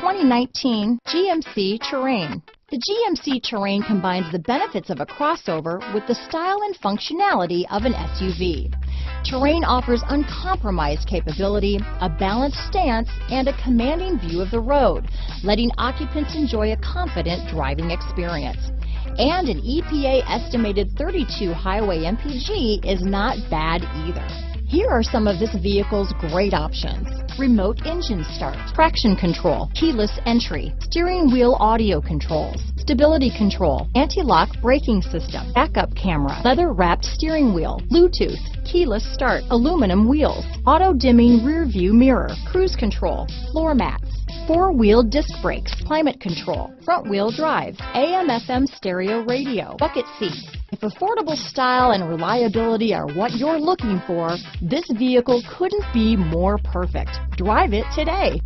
2019 GMC Terrain. The GMC Terrain combines the benefits of a crossover with the style and functionality of an SUV. Terrain offers uncompromised capability, a balanced stance, and a commanding view of the road, letting occupants enjoy a confident driving experience. And an EPA estimated 32 highway MPG is not bad either. Here are some of this vehicle's great options: remote engine start, traction control, keyless entry, steering wheel audio controls, stability control, anti-lock braking system, backup camera, leather-wrapped steering wheel, Bluetooth, keyless start, aluminum wheels, auto-dimming rear view mirror, cruise control, floor mats, four-wheel disc brakes, climate control, front-wheel drive, AM/FM stereo radio, bucket seats. If affordable style and reliability are what you're looking for, this vehicle couldn't be more perfect. Drive it today.